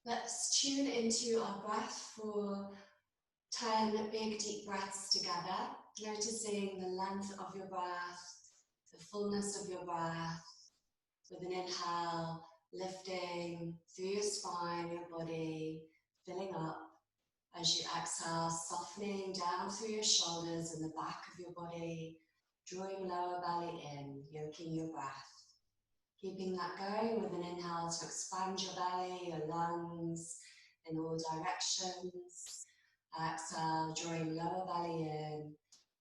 Let's tune into our breath for 10 big deep breaths together, noticing the length of your breath, the fullness of your breath, with an inhale, lifting through your spine, your body, filling up. As you exhale, softening down through your shoulders and the back of your body, drawing lower belly in, yoking your breath. Keeping that going with an inhale to expand your belly, your lungs in all directions. Exhale, drawing lower belly in,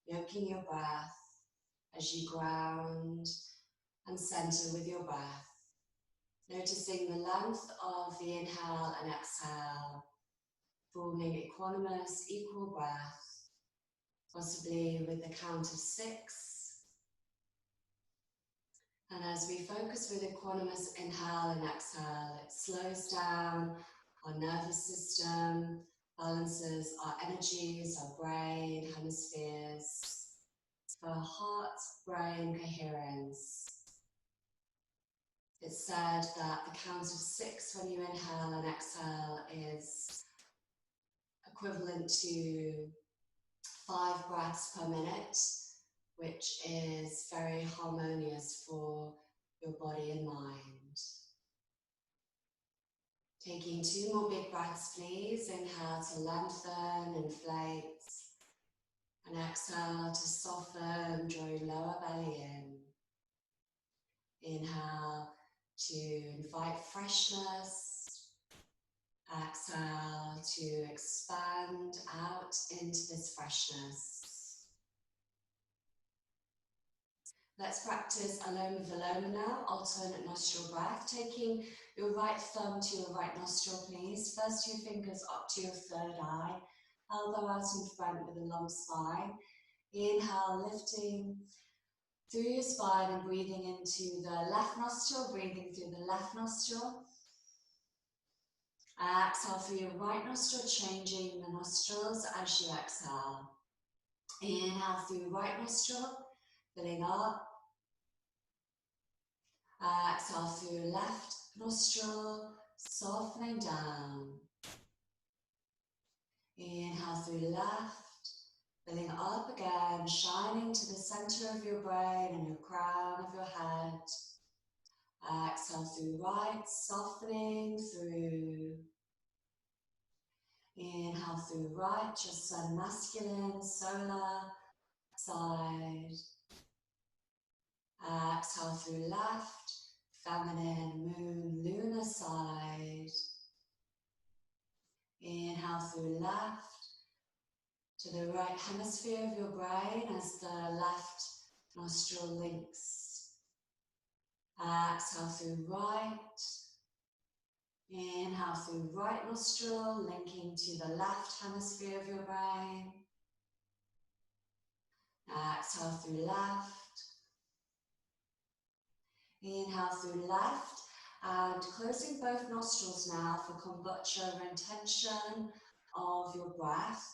yoking your breath as you ground and center with your breath. Noticing the length of the inhale and exhale, forming equanimous, equal breath, possibly with the count of 6. And as we focus with equanimous inhale and exhale, it slows down our nervous system, balances our energies, our brain, hemispheres, for heart-brain coherence. It's said that the count of 6 when you inhale and exhale is equivalent to 5 breaths per minute, which is very harmonious for your body and mind. Taking 2 more big breaths, please. Inhale to lengthen, inflate, and exhale to soften, drawing lower belly in. Inhale to invite freshness. Exhale to expand out into this freshness. Let's practice Aloma Viloma now, alternate nostril breath. Taking your right thumb to your right nostril, please. First 2 fingers up to your third eye. Elbow out in front with a long spine. Inhale, lifting through your spine and breathing into the left nostril, breathing through the left nostril. Exhale through your right nostril, changing the nostrils as you exhale. Inhale through right nostril, filling up. Exhale through left nostril, softening down. Inhale through left, filling up again, shining to the center of your brain and your crown of your head. Exhale through right, softening through. Inhale through right, just sun masculine, solar side. Exhale through left, feminine, moon, lunar side. Inhale through left to the right hemisphere of your brain as the left nostril links. Exhale through right. Inhale through right nostril, linking to the left hemisphere of your brain. Exhale through left. Inhale through left, and closing both nostrils now for kombucha retention of your breath.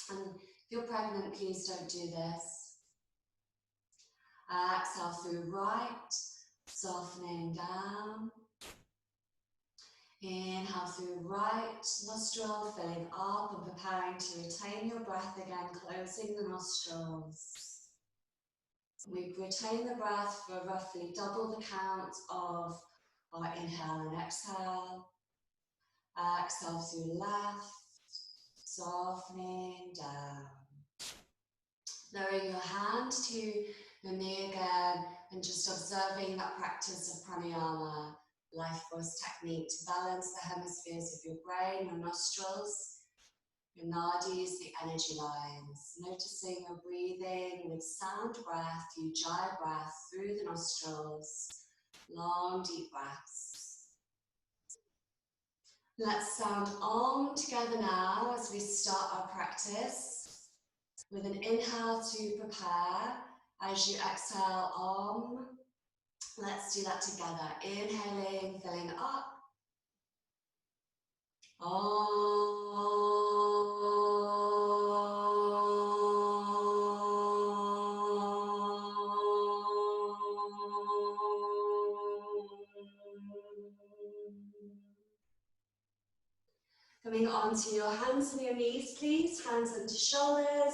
And if you're pregnant, please don't do this. Exhale through right, softening down. Inhale through right nostril, filling up and preparing to retain your breath again, closing the nostrils. We retain the breath for roughly double the count of our inhale and exhale. Exhale through left, softening down. Lowering your hand to your knee again and just observing that practice of pranayama, life force technique to balance the hemispheres of your brain, your nostrils, your nadis, the energy lines. Noticing your breathing with sound breath, ujjayi breath through the nostrils. Long, deep breaths. Let's sound Om together now as we start our practice. With an inhale to prepare. As you exhale Om, let's do that together. Inhaling, filling up. Coming onto your hands and your knees, please. Hands under shoulders,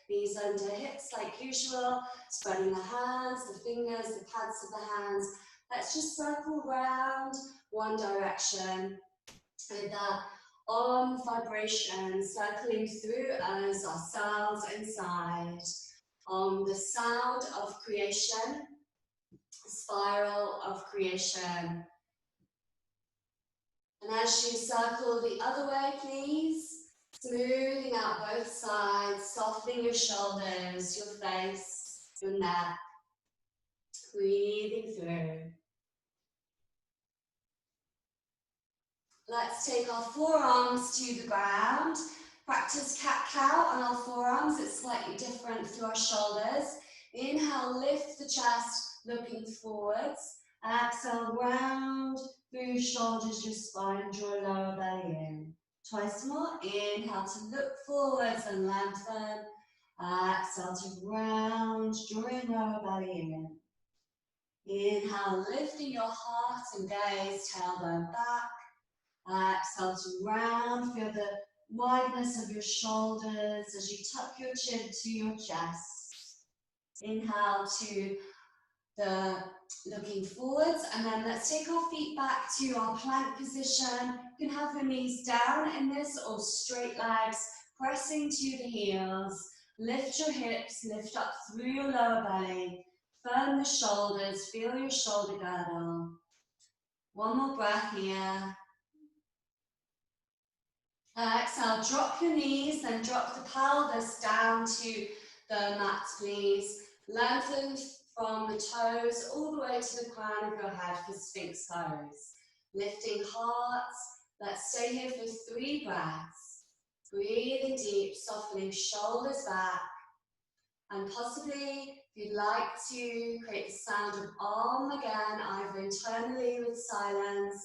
knees under hips like usual. Spreading the hands, the fingers, the pads of the hands. Let's just circle round one direction with that vibration circling through us, ourselves inside. The sound of creation, spiral of creation. And as you circle the other way, please, smoothing out both sides, softening your shoulders, your face, your neck, breathing through. Let's take our forearms to the ground. Practice cat-cow on our forearms. It's slightly different through our shoulders. Inhale, lift the chest, looking forwards. Exhale, round through your shoulders, your spine, draw lower belly in. Twice more. Inhale to look forwards and lengthen. Exhale to round, drawing lower belly in. Inhale, lifting your heart and gaze, tailbone back. Exhale to round, feel the wideness of your shoulders as you tuck your chin to your chest. Inhale to the looking forwards, and then let's take our feet back to our plank position. You can have your knees down in this or straight legs, pressing to the heels. Lift your hips, lift up through your lower belly. Firm the shoulders, feel your shoulder girdle. One more breath here. Exhale, drop your knees, then drop the pelvis down to the mat, please. Lengthen from the toes all the way to the crown of your head for Sphinx pose. Lifting hearts. Let's stay here for 3 breaths. Breathing deep, softening shoulders back. And possibly, if you'd like to create the sound of Om again, either internally with silence,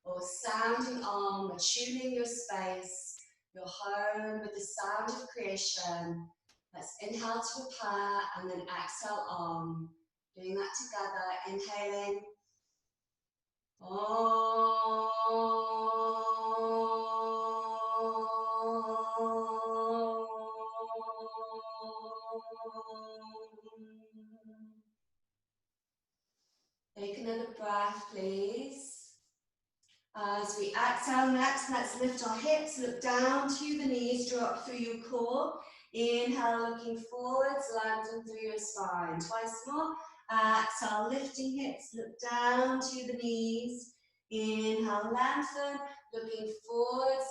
or sounding Om, attuning your space, your home with the sound of creation. Let's inhale to prepare and then exhale Om. Doing that together, inhaling. Om. Take another breath, please. As we exhale next, let's lift our hips, look down to the knees, draw up through your core. Inhale, looking forwards, lengthen through your spine. Twice more. Exhale, lifting hips, look down to the knees. Inhale, lengthen, looking forwards.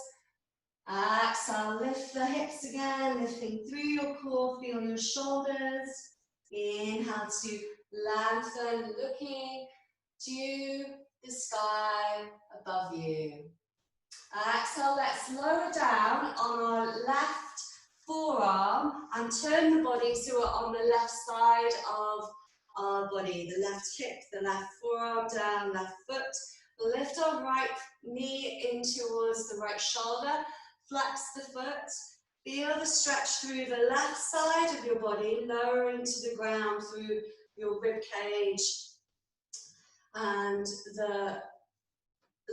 Exhale, lift the hips again, lifting through your core, feel your shoulders. Inhale to lengthen, looking to the sky above you. Exhale, let's lower down on our left forearm and turn the body so we're on the left side of our body. The left hip, the left forearm down, left foot. Lift our right knee in towards the right shoulder. Flex the foot. Feel the stretch through the left side of your body, lowering to the ground through your rib cage and the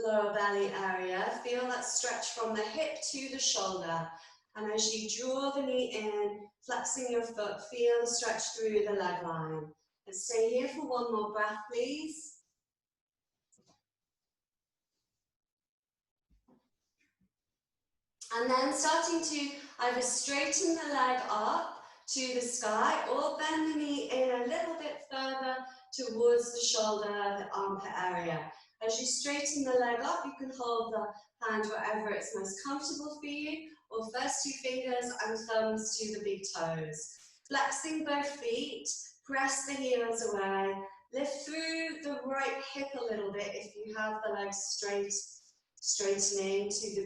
lower belly area. Feel that stretch from the hip to the shoulder. And as you draw the knee in, flexing your foot, feel the stretch through the leg line. Let's stay here for one more breath, please. And then starting to either straighten the leg up to the sky or bend the knee in a little bit further towards the shoulder, the armpit area. As you straighten the leg up, you can hold the hand wherever it's most comfortable for you, or first 2 fingers and thumbs to the big toes. Flexing both feet, press the heels away, lift through the right hip a little bit if you have the legs straight, straightening to the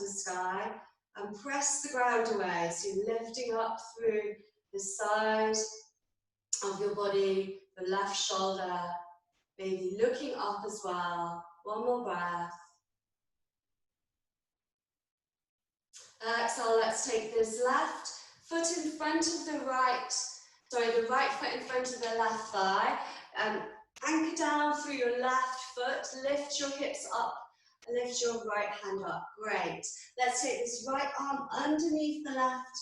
sky, and press the ground away. So you're lifting up through the side of your body, the left shoulder, maybe looking up as well. One more breath. Exhale, let's take this left foot in front of the right foot in front of the left thigh. Anchor down through your left foot, lift your hips up lift your right hand up. Great. Let's take this right arm underneath the left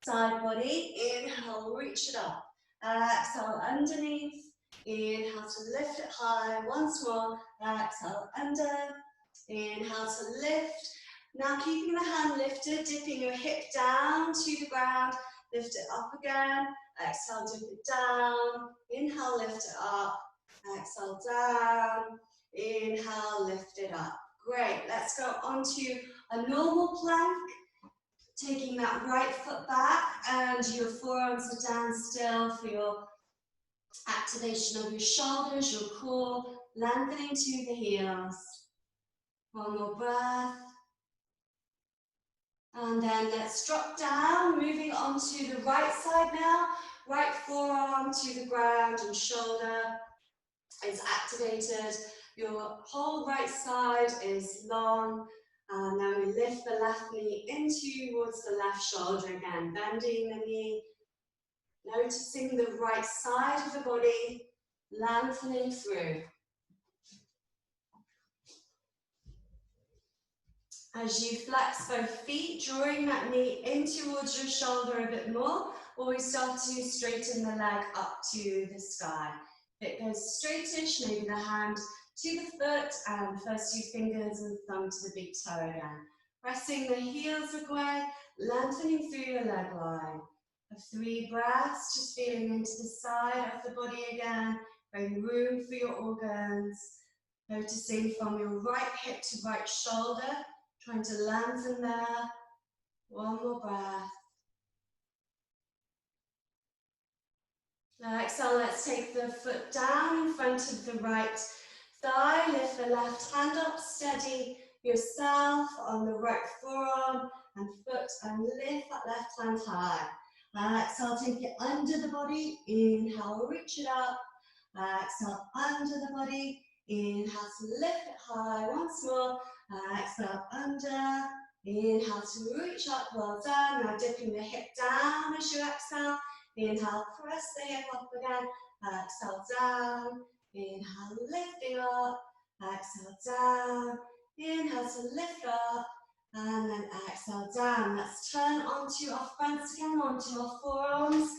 side body. Inhale, reach it up. Exhale, underneath. Inhale to lift it high. Once more. Exhale, under. Inhale to lift. Now keeping the hand lifted, dipping your hip down to the ground. Lift it up again. Exhale, dip it down. Inhale, lift it up. Exhale, down. Inhale, lift it up. Great. Let's go onto a normal plank. Taking that right foot back and your forearms are down still for your activation of your shoulders, your core, lengthening to the heels. One more breath. And then let's drop down, moving on to the right side now. Right forearm to the ground and shoulder is activated. Your whole right side is long. And then we lift the left knee in towards the left shoulder again, bending the knee, noticing the right side of the body, lengthening through. As you flex both feet, drawing that knee in towards your shoulder a bit more, or we start to straighten the leg up to the sky. If it goes straightish, maybe the hand to the foot and first 2 fingers and thumb to the big toe again. Pressing the heels away, lengthening through your leg line. Of 3 breaths, just feeling into the side of the body again, creating room for your organs. Noticing from your right hip to right shoulder, trying to lengthen there. One more breath. Now exhale, let's take the foot down in front of the right thigh. Lift the left hand up, steady yourself on the right forearm and foot and lift that left hand high. Exhale, take it under the body. Inhale, reach it up. Exhale, under the body. Inhale to lift it high. Once more. Exhale, under. Inhale to reach up. Well done. Now dipping the hip down as you exhale. Inhale, press the hip up again. Exhale, down. Inhale, lifting up. Exhale, down. Inhale to lift up. And then exhale, down. Let's turn onto our fronts again, onto our forearms.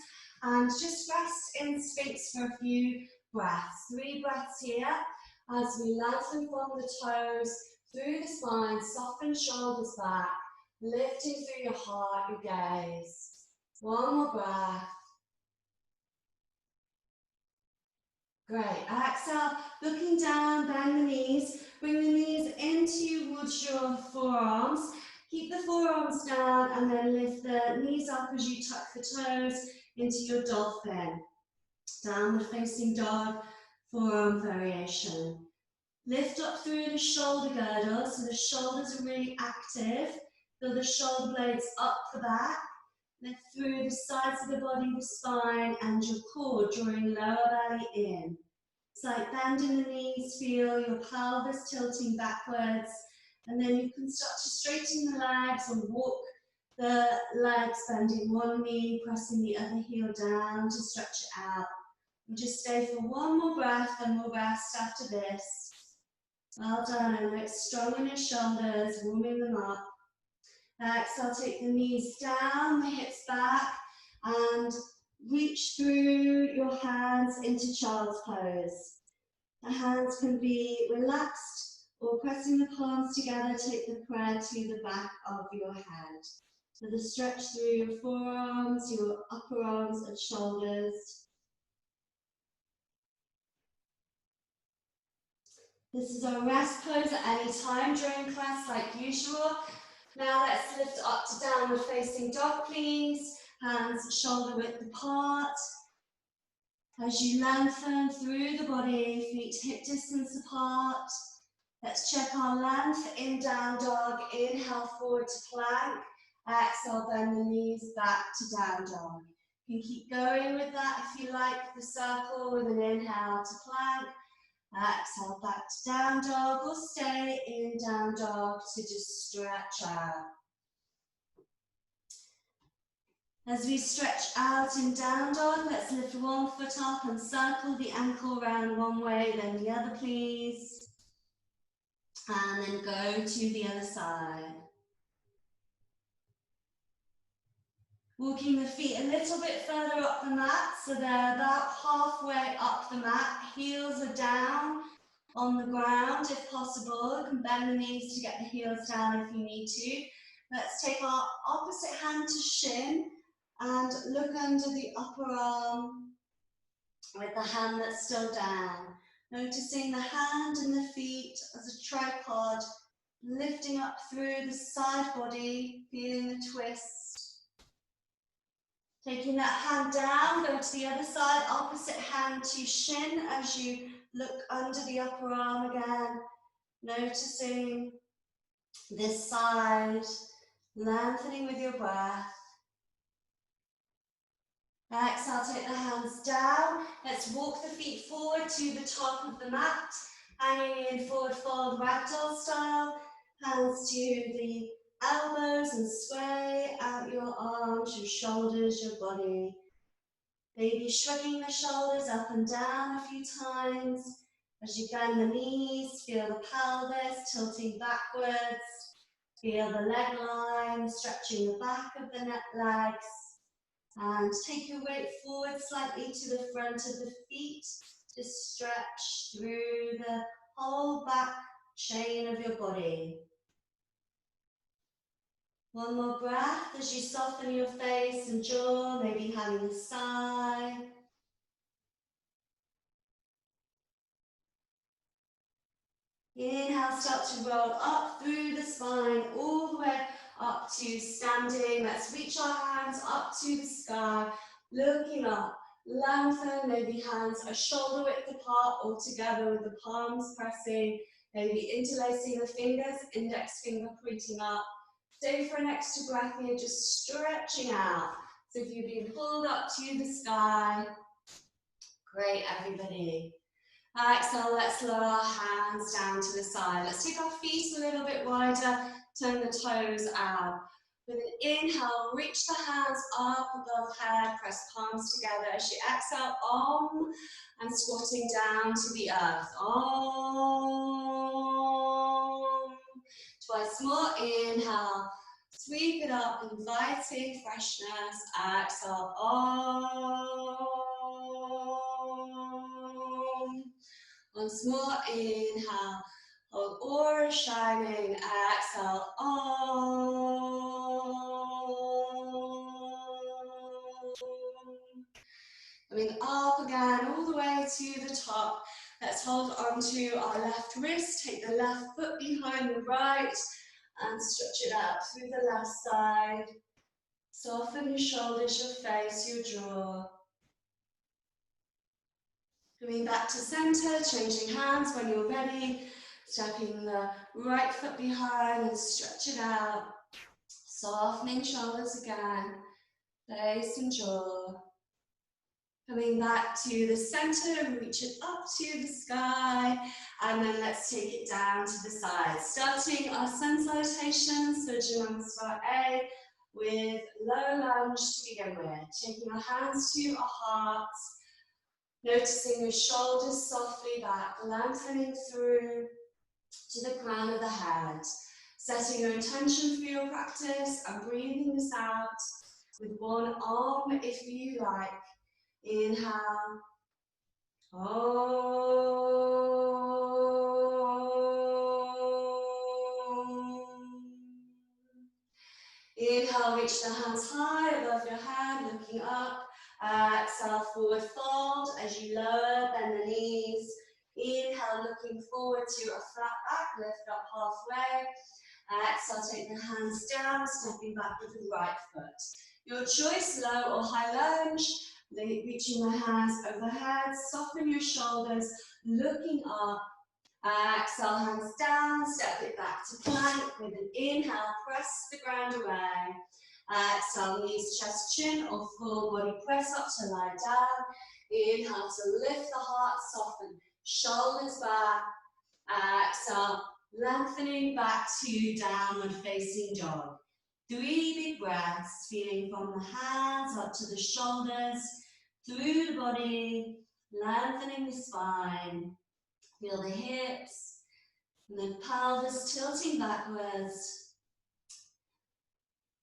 And just rest in Sphinx for a few breaths. 3 breaths here. As we lengthen from the toes, through the spine, soften shoulders back. Lifting through your heart, your gaze. One more breath. Great. Exhale, looking down, bend the knees. Bring the knees in towards your forearms. Keep the forearms down and then lift the knees up as you tuck the toes into your dolphin. Downward facing dog, forearm variation. Lift up through the shoulder girdle so the shoulders are really active. Feel the shoulder blades up the back. Lift through the sides of the body, the spine, and your core, drawing lower belly in. It's like bending the knees, feel your pelvis tilting backwards, and then you can start to straighten the legs and walk the legs, bending one knee, pressing the other heel down to stretch it out. And just stay for one more breath and we'll rest after this. Well done, and look strong in your shoulders, warming them up. Exhale, take the knees down, the hips back, and reach through your hands into child's pose. The hands can be relaxed or pressing the palms together, take the prayer to the back of your head. So the stretch through your forearms, your upper arms and shoulders. This is our rest pose at any time during class like usual. Now let's lift up to downward facing dog, please. Hands shoulder width apart. As you lengthen through the body, feet hip distance apart. Let's check our length in down dog. Inhale forward to plank. Exhale, bend the knees back to down dog. You can keep going with that if you like, the circle with an inhale to plank. Exhale back to down dog, or stay in down dog to just stretch out. As we stretch out in down dog, let's lift one foot up and circle the ankle round one way, then the other, please. And then go to the other side. Walking the feet a little bit further up the mat, so they're about halfway up the mat. Heels are down on the ground if possible. You can bend the knees to get the heels down if you need to. Let's take our opposite hand to shin and look under the upper arm with the hand that's still down. Noticing the hand and the feet as a tripod, lifting up through the side body, feeling the twist. Taking that hand down, go to the other side, opposite hand to shin as you look under the upper arm again. Noticing this side, lengthening with your breath. Exhale, take the hands down. Let's walk the feet forward to the top of the mat, hanging in forward fold ragdoll style. Hands to the elbows and sway out your arms, your shoulders, your body. Maybe shrugging the shoulders up and down a few times. As you bend the knees, feel the pelvis tilting backwards. Feel the leg line, stretching the back of the legs. And take your weight forward slightly to the front of the feet. Just stretch through the whole back chain of your body. One more breath as you soften your face and jaw, maybe having a sigh. Inhale, start to roll up through the spine, all the way up to standing. Let's reach our hands up to the sky, looking up. Lengthen, maybe hands are shoulder width apart or together with the palms pressing, maybe interlacing the fingers, index finger pointing up. Stay for an extra breath here, just stretching out. So if you've been pulled up to the sky, great everybody. Exhale, let's lower our hands down to the side. Let's take our feet a little bit wider, turn the toes out. With an inhale, reach the hands up above head, press palms together. As you exhale, Om, and squatting down to the earth. Om. Twice more, inhale, sweep it up, inviting freshness. Exhale, Om. Once more, inhale, hold aura shining, exhale, Om. Coming up again, all the way to the top. Let's hold onto our left wrist, take the left foot behind the right, and stretch it out through the left side. Soften your shoulders, your face, your jaw. Coming back to center, changing hands when you're ready. Stepping the right foot behind and stretch it out. Softening shoulders again, face and jaw. Coming back to the center, reach it up to the sky. And then let's take it down to the side. Starting our sun salutation, Surya Namaskar A, with low lunge to begin with. Taking our hands to our hearts. Noticing your shoulders softly back, lengthening through to the crown of the head. Setting your intention for your practice and breathing this out with one arm if you like. Inhale. Om. Inhale, reach the hands high above your head, looking up. Exhale, forward fold as you lower, bend the knees. Inhale, looking forward to a flat back, lift up halfway. Exhale, take the hands down, stepping back with the right foot. Your choice, low or high lunge. Reaching the hands overhead, soften your shoulders, looking up. Exhale, hands down, step it back to plank. With an inhale, press the ground away. Exhale, knees, chest, chin, or full body press up to lie down. Inhale to lift the heart, soften, shoulders back. Exhale, lengthening back to downward facing dog. 3 big breaths, feeling from the hands up to the shoulders, through the body, lengthening the spine. Feel the hips, And then pelvis tilting backwards.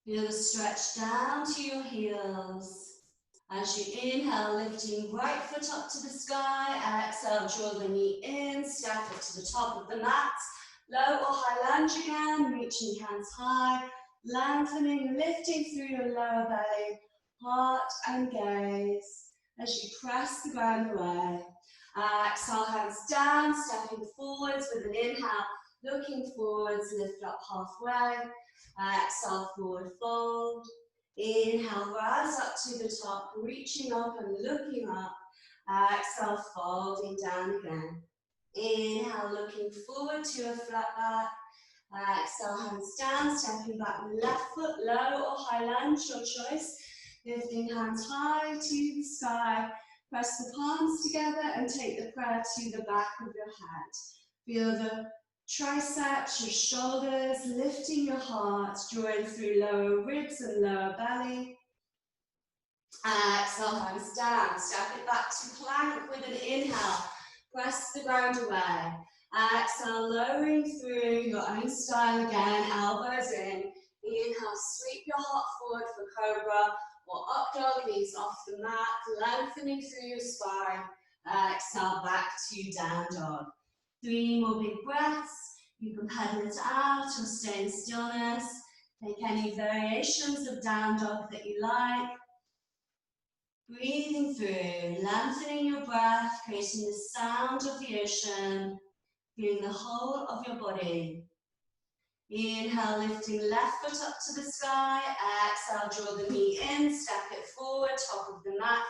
Feel the stretch down to your heels. As you inhale, lifting right foot up to the sky. Exhale, draw the knee in, step it to the top of the mat. Low or high lunge again, reaching hands high. Lengthening, lifting through your lower belly, heart and gaze. As you press the ground away. Exhale, hands down, stepping forwards with an inhale. Looking forwards, lift up halfway. Exhale, forward fold. Inhale, rise up to the top, reaching up and looking up. Exhale, folding down again. Inhale, looking forward to a flat back. Exhale, hands down, stepping back, left foot low or high lunge, your choice. Lifting hands high to the sky. Press the palms together and take the prayer to the back of your head. Feel the triceps, your shoulders, lifting your heart, drawing through lower ribs and lower belly. Exhale, hands down. Step it back to plank with an inhale. Press the ground away. Exhale, lowering through your own style again, elbows in. Inhale, sweep your heart forward for cobra or up dog, knees off the mat, lengthening through your spine. Exhale, back to down dog. 3 more big breaths. You can pedal it out or stay in stillness. Take any variations of down dog that you like. Breathing through, lengthening your breath, creating the sound of the ocean, feeling the whole of your body. Inhale, lifting left foot up to the sky. Exhale, draw the knee in, step it forward, top of the mat.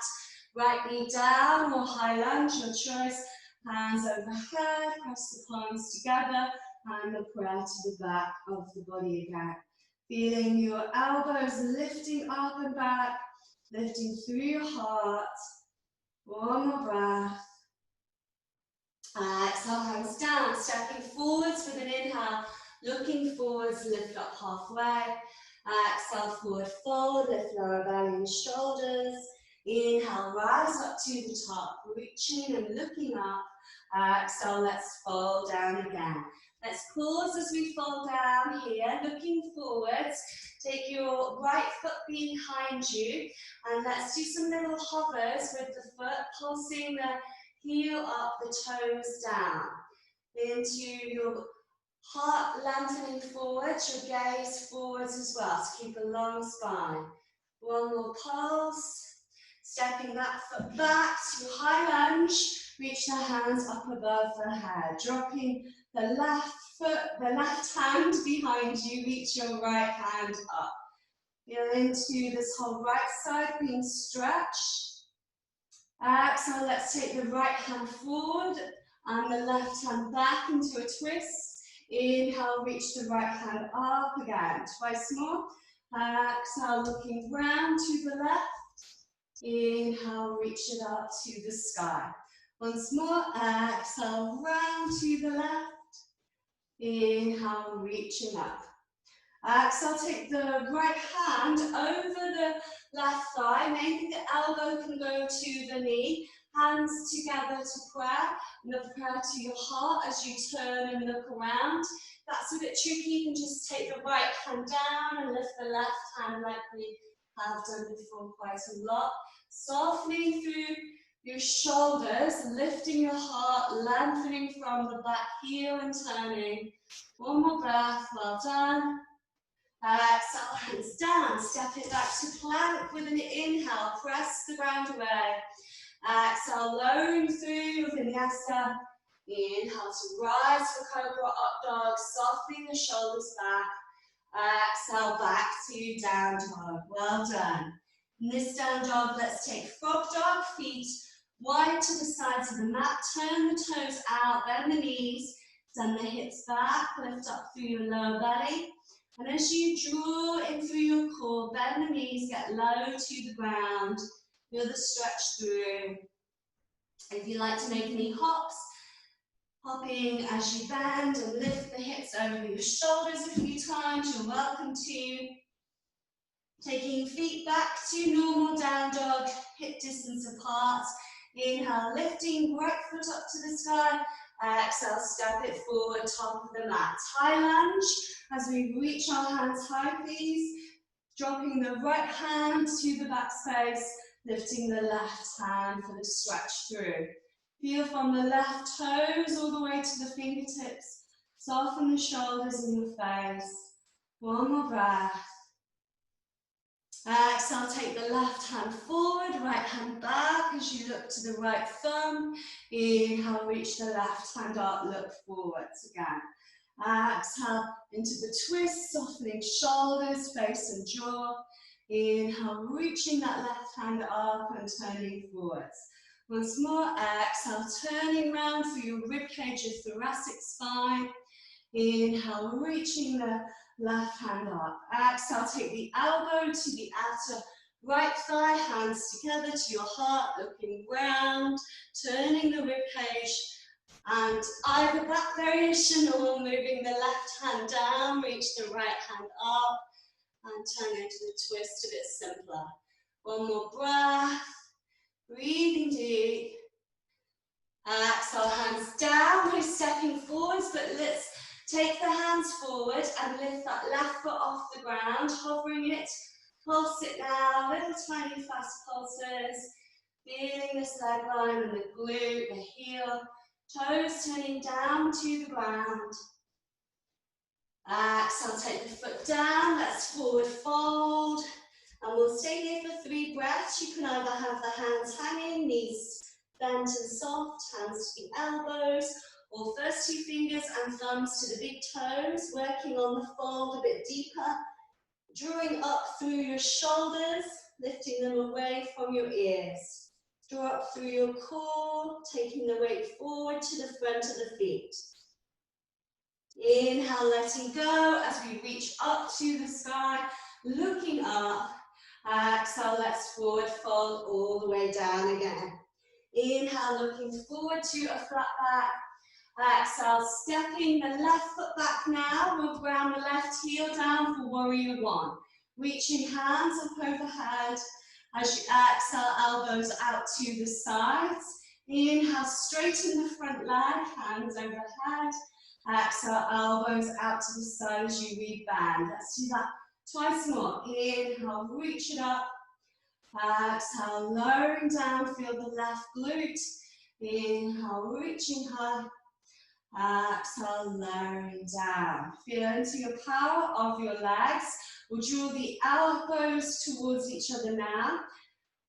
Right knee down or high lunge, your choice. Hands overhead, press the palms together, and the prayer to the back of the body again. Feeling your elbows lifting up and back, lifting through your heart. One more breath. Exhale, hands down, stepping forwards with an inhale, looking forwards, lift up halfway. Exhale, forward fold, lift lower belly and shoulders. Inhale, rise up to the top, reaching and looking up. Exhale, let's fold down again. Let's pause as we fold down here, looking forwards. Take your right foot behind you, and let's do some little hovers with the foot, pulsing the heel up, the toes down. Into your heart lengthening forwards, your gaze forwards as well, to keep a long spine. One more pulse. Stepping that foot back to high lunge, reach the hands up above the head. Dropping the left foot, the left hand behind you, reach your right hand up. Feel into this whole right side being stretched. Exhale, let's take the right hand forward and the left hand back into a twist. Inhale, reach the right hand up again. Twice more. Exhale, looking round to the left. Inhale, reach it up to the sky. Once more, exhale, round to the left. Inhale, reaching up. Exhale, take the right hand over the left thigh. Maybe the elbow can go to the knee. Hands together to prayer. And the prayer to your heart as you turn and look around. That's a bit tricky. You can just take the right hand down and lift the left hand like we have done before quite a lot. Softening through your shoulders, lifting your heart, lengthening from the back heel and turning. One more breath, well done. Exhale, hands down, step it back to plank with an inhale, press the ground away. Exhale, lowering through your Vinyasa. Inhale to rise for Cobra Up Dog, softening the shoulders back. Exhale, back to down dog. Well done. In this down dog, let's take frog dog, feet wide to the sides of the mat. Turn the toes out, bend the knees, send the hips back, lift up through your lower belly. And as you draw in through your core, bend the knees, get low to the ground. Feel the stretch through. If you like to make any hops, hopping as you bend and lift the hips over your shoulders a few times, you're welcome to. Taking feet back to normal down dog, hip distance apart. Inhale, lifting right foot up to the sky. Exhale, step it forward, top of the mat. High lunge, as we reach our hands high, please. Dropping the right hand to the back space, lifting the left hand for the stretch through. Feel from the left toes all the way to the fingertips. Soften the shoulders in your face. One more breath. Exhale, take the left hand forward, right hand back as you look to the right thumb. Inhale, reach the left hand up, look forwards again. Exhale into the twist, softening shoulders, face and jaw. Inhale, reaching that left hand up and turning forwards. Once more, exhale, turning round through your ribcage, your thoracic spine. Inhale, reaching the left hand up. Exhale, take the elbow to the outer right thigh, hands together to your heart, looking round, turning the ribcage, and either back variation or moving the left hand down, reach the right hand up, and turn into the twist, a bit simpler. One more breath, breathing deep. Exhale, hands down, we're stepping forwards, but let's take the hands forward and lift that left foot off the ground, hovering it, pulse it now, little tiny fast pulses, feeling this leg line and the glute, the heel, toes turning down to the ground. Exhale, take the foot down, let's forward fold, and we'll stay here for 3 breaths. You can either have the hands hanging, knees bent and soft, hands to the elbows, or first 2 fingers and thumbs to the big toes, working on the fold a bit deeper, drawing up through your shoulders, lifting them away from your ears. Draw up through your core, taking the weight forward to the front of the feet. Inhale, letting go as we reach up to the sky, looking up. Exhale, let's forward fold all the way down again. Inhale, looking forward to a flat back. Exhale, stepping the left foot back now. We'll ground the left heel down for warrior 1. Reaching hands up overhead. As you exhale, elbows out to the sides. Inhale, straighten the front leg, hands overhead. Exhale, elbows out to the side as you rebound. Let's do that twice more. Inhale, reach it up. Exhale, lowering down, feel the left glute. Inhale, reaching high. Exhale, lowering down. Feel into your power of your legs. We'll draw the elbows towards each other now.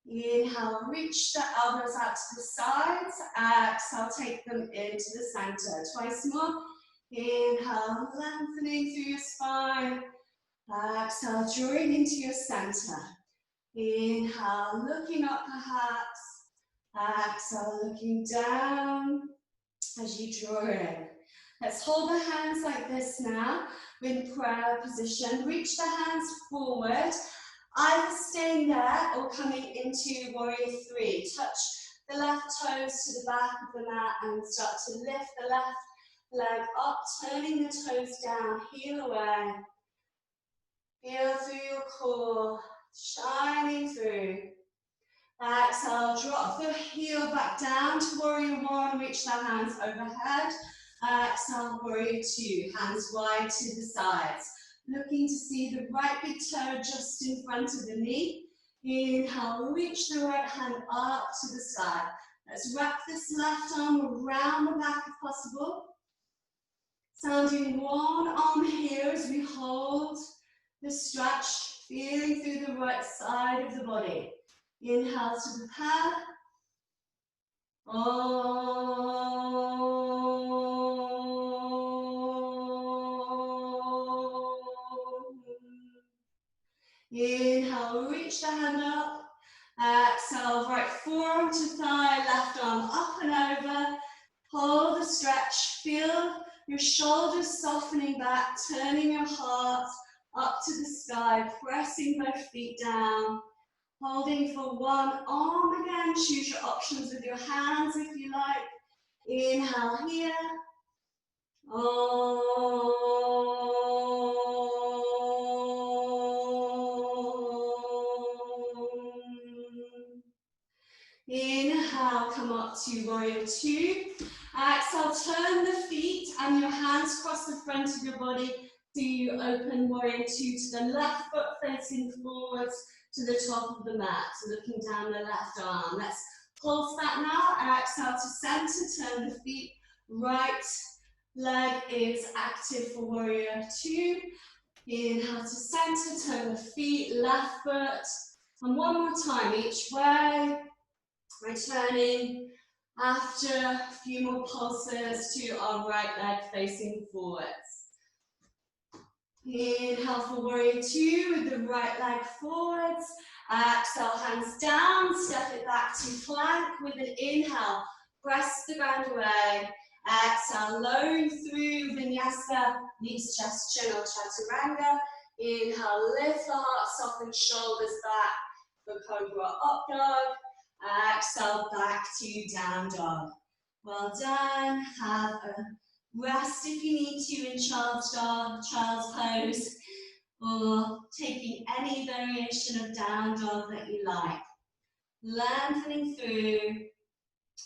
Inhale, reach the elbows out to the sides. Exhale, take them into the center. Twice more. Inhale, lengthening through your spine. Exhale, drawing into your center. Inhale, looking up perhaps. Exhale, looking down as you draw in. Let's hold the hands like this now. We're in prayer position. Reach the hands forward, either staying there or coming into warrior 3. Touch the left toes to the back of the mat and start to lift the left leg up, turning the toes down, heel away. Feel through your core, shining through. Exhale, drop the heel back down to warrior 1, reach the hands overhead. Exhale, warrior 2, hands wide to the sides. Looking to see the right big toe just in front of the knee. Inhale, reach the right hand up to the side. Let's wrap this left arm around the back if possible. Sounding one arm here as we hold the stretch, feeling through the right side of the body. Inhale to prepare. Inhale, reach the hand up. Exhale, right forearm to thigh, left arm up and over. Hold the stretch. Feel your shoulders softening back, turning your heart up to the sky, pressing both feet down. Holding for one arm again. Choose your options with your hands if you like. Inhale here. Inhale, come up to warrior two. Exhale, turn the feet and your hands cross the front of your body. So you open warrior two to the left foot facing forwards to the top of the mat. So looking down the left arm. Let's pulse that now. Exhale to center, turn the feet. Right leg is active for warrior two. Inhale to center, turn the feet, left foot. And one more time each way. Returning after a few more pulses to our right leg facing forwards. Inhale for warrior two with the right leg forwards. Exhale, hands down, step it back to plank with an inhale. Press the ground away. Exhale, lowering through Vinyasa, knees, chest, chin or chaturanga. Inhale, lift the heart, soften shoulders back for cobra up dog. Exhale, back to down dog. Well done. Have a rest if you need to in child's pose, or taking any variation of down dog that you like. Lengthening through,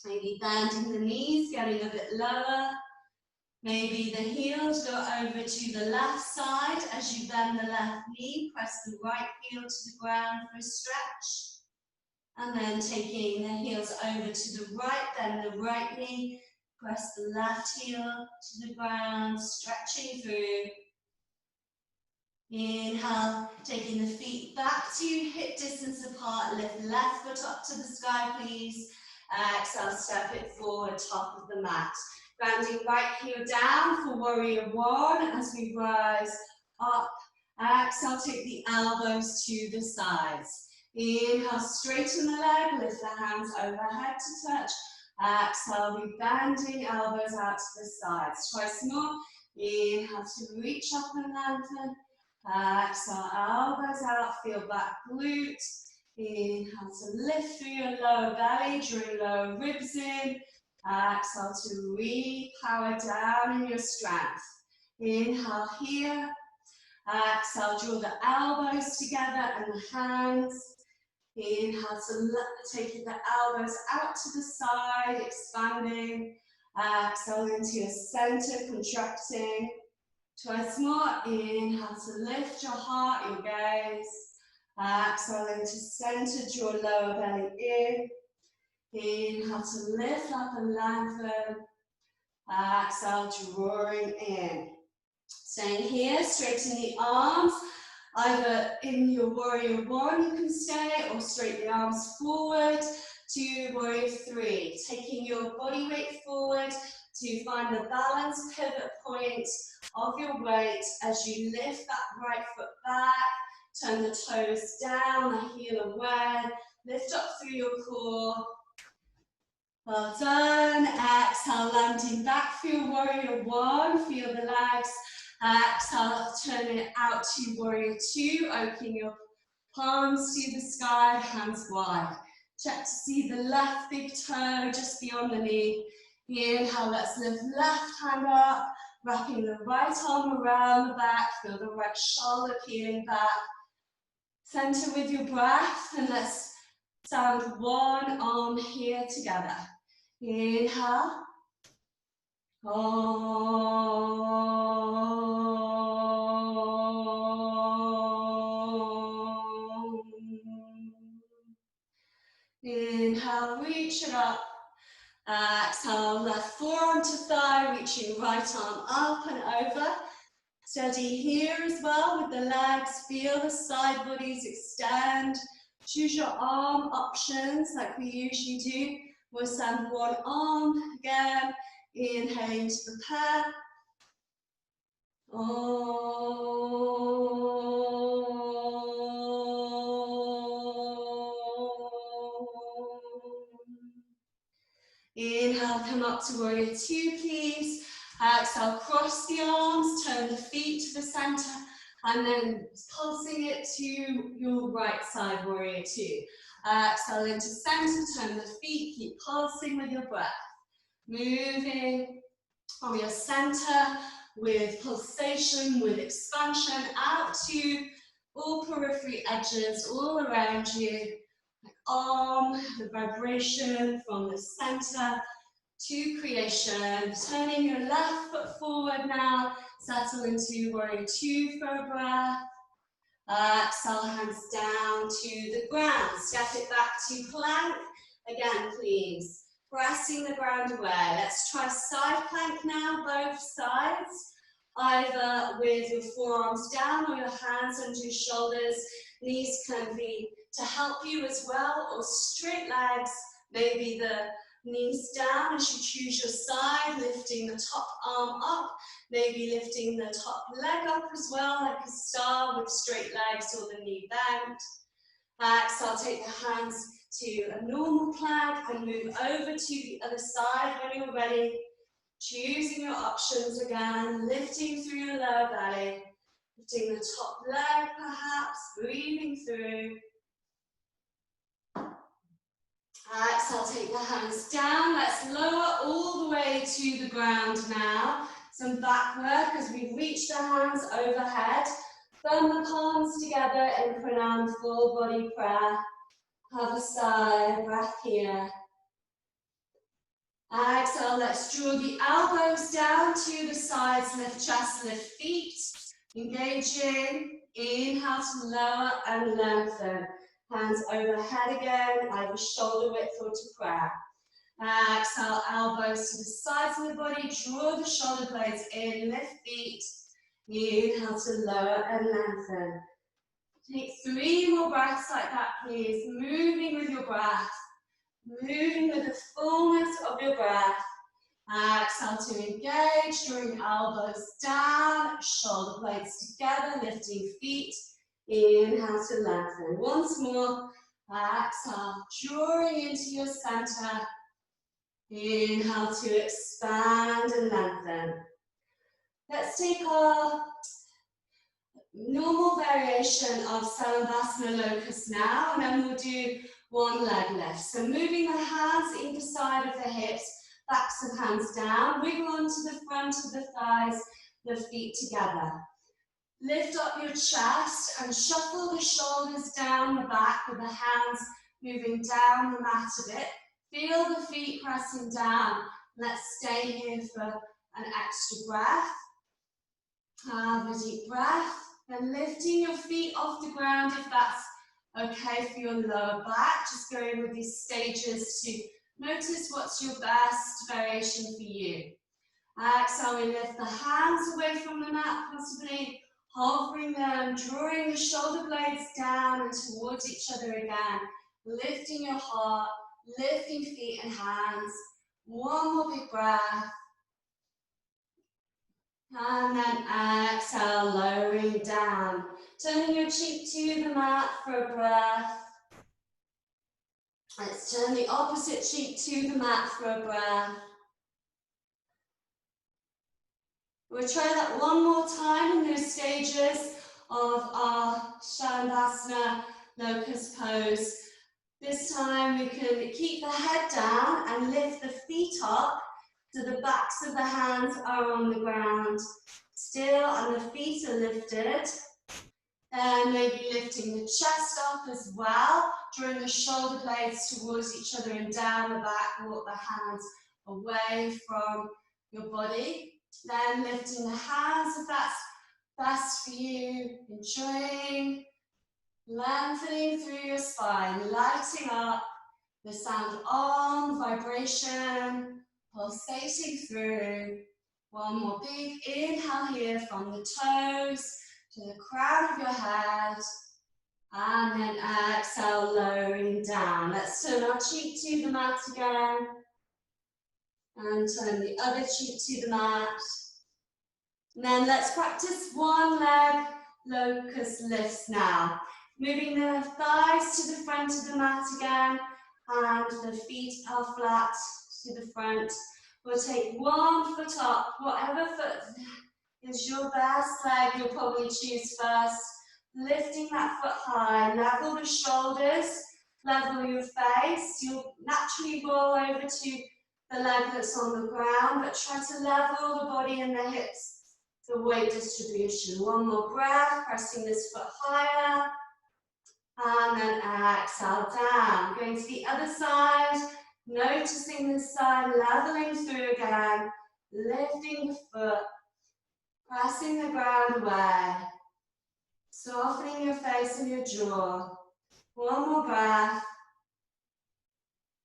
maybe bending the knees, getting a bit lower. Maybe the heels go over to the left side as you bend the left knee, press the right heel to the ground for a stretch. And then taking the heels over to the right, bend the right knee, press the left heel to the ground, stretching through. Inhale, taking the feet back to hip distance apart, lift left foot up to the sky, please. Exhale, step it forward, top of the mat. Grounding right heel down for warrior one as we rise up. Exhale, take the elbows to the sides. Inhale, straighten the leg, lift the hands overhead to touch. Exhale, rebending elbows out to the sides. Twice more. Inhale to reach up and lengthen. Exhale, elbows out, feel back glute. Inhale to lift through your lower belly, draw lower ribs in. Exhale to re-power down in your strength. Inhale here. Exhale, draw the elbows together and the hands. Inhale to take the elbows out to the side, expanding. Exhale into your center, contracting. Twice more. Inhale to lift your heart, your gaze. Exhale into center, draw lower belly in. Inhale to lift up and lengthen. Exhale, drawing in. Staying here, straighten the arms. Either in your warrior one you can stay, or straighten the arms forward to warrior three. Taking your body weight forward to find the balance pivot point of your weight as you lift that right foot back. Turn the toes down, the heel away. Lift up through your core. Well done. Exhale, landing back for your warrior one. Feel the legs. Exhale, turn it out to warrior two. Open your palms to the sky, hands wide. Check to see the left big toe just beyond the knee. Inhale, let's lift left hand up. Wrapping the right arm around the back. Feel the right shoulder peeling back. Center with your breath, and let's sound one arm here together. Inhale. Inhale, reach it up. Exhale, left forearm to thigh, reaching right arm up and over. Steady here as well with the legs. Feel the side bodies extend. Choose your arm options like we usually do. We'll stand one arm again. Inhaling to prepare. Inhale, come up to warrior two, please. Exhale, cross the arms, turn the feet to the center, and then pulsing it to your right side, warrior two. Exhale into center, turn the feet, keep pulsing with your breath. Moving from your center with pulsation, with expansion out to all periphery edges all around you. arm, the vibration from the center to creation. Turning your left foot forward now. Settle into warrior two for a breath. Exhale, hands down to the ground. Step it back to plank. Again, please. Pressing the ground away. Let's try side plank now, both sides. Either with your forearms down or your hands under your shoulders. Knees can be to help you as well, or straight legs. Maybe the knees down as you choose your side, lifting the top arm up. Maybe lifting the top leg up as well, like a star with straight legs or the knee bent. Exhale, take the hands to a normal plank and move over to the other side when you're ready. Choosing your options again, lifting through your lower belly, lifting the top leg perhaps, breathing through. Exhale, take the hands down. Let's lower all the way to the ground now. Some back work as we reach the hands overhead. Thumb the palms together in pranam, full body prayer. Have a sigh, breath here. Exhale, let's draw the elbows down to the sides, lift chest, lift feet. Engaging, inhale to lower and lengthen. Hands overhead again, either shoulder width or to prayer. Exhale, elbows to the sides of the body, draw the shoulder blades in, lift feet. Inhale to lower and lengthen. Take 3 more breaths like that, please. Moving with your breath. Moving with the fullness of your breath. Exhale to engage, drawing elbows down, shoulder blades together, lifting feet. Inhale to lengthen. Once more. Exhale, drawing into your center. Inhale to expand and lengthen. Let's take our normal variation of Savasana Locust now, and then we'll do one leg lift. So moving the hands either side of the hips, backs of hands down, wiggle onto the front of the thighs, the feet together. Lift up your chest and shuffle the shoulders down the back with the hands moving down the mat a bit. Feel the feet pressing down. Let's stay here for an extra breath. Have a deep breath. Then lifting your feet off the ground if that's okay for your lower back. Just going with these stages to notice what's your best variation for you. Exhale, we lift the hands away from the mat, possibly hovering them, drawing the shoulder blades down and towards each other again. Lifting your heart, lifting feet and hands. One more big breath. And then exhale, lowering down. Turning your cheek to the mat for a breath. Let's turn the opposite cheek to the mat for a breath. We'll try that one more time in those stages of our Shavasana locust pose. This time we can keep the head down and lift the feet up so the backs of the hands are on the ground. Still, and the feet are lifted. And maybe lifting the chest up as well, drawing the shoulder blades towards each other and down the back, walk the hands away from your body. Then lifting the hands if that's best for you, enjoying, lengthening through your spine, lighting up the sound on, vibration, pulsating through. One more big inhale here from the toes to the crown of your head. And then exhale, lowering down. Let's turn our cheek to the mat again. And turn the other cheek to the mat. And then let's practice one leg locust lifts now. Moving the thighs to the front of the mat again. And the feet are flat to the front. We'll take one foot up, whatever foot is your best leg, you'll probably choose first. Lifting that foot high, level the shoulders, level your face. You'll naturally roll over to the leg that's on the ground, but try to level the body and the hips, the weight distribution. One more breath, pressing this foot higher. And then exhale down. Going to the other side. Noticing this side, leveling through again. Lifting the foot. Pressing the ground away. Softening your face and your jaw. One more breath.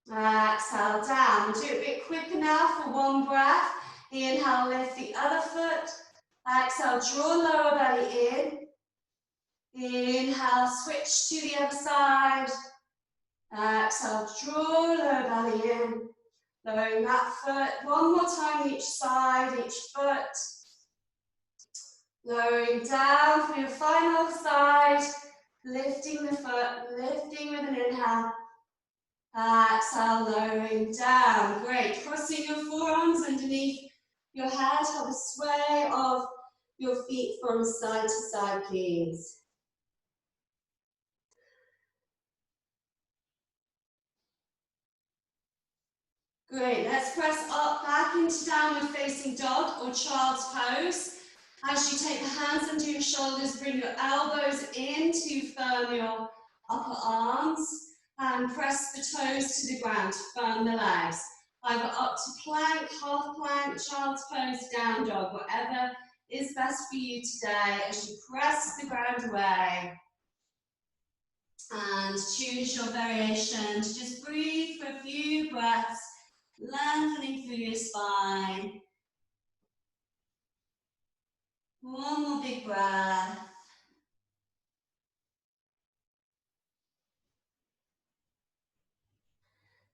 Exhale down. We'll do it a bit quicker now for one breath. Inhale, lift the other foot. Exhale, draw lower belly in. Inhale, switch to the other side. Exhale, draw lower belly in. Lowering that foot. One more time each side, each foot. Lowering down for your final side. Lifting the foot, lifting with an inhale. Exhale, lowering down. Great. Crossing your forearms underneath your head. Have a sway of your feet from side to side, please. Great. Let's press up, back into downward facing dog or child's pose. As you take the hands under your shoulders, bring your elbows in to firm your upper arms. And press the toes to the ground to firm the legs. Either up to plank, half plank, child's pose, down dog, whatever is best for you today as you press the ground away. And choose your variation to just breathe for a few breaths, lengthening through your spine. One more big breath.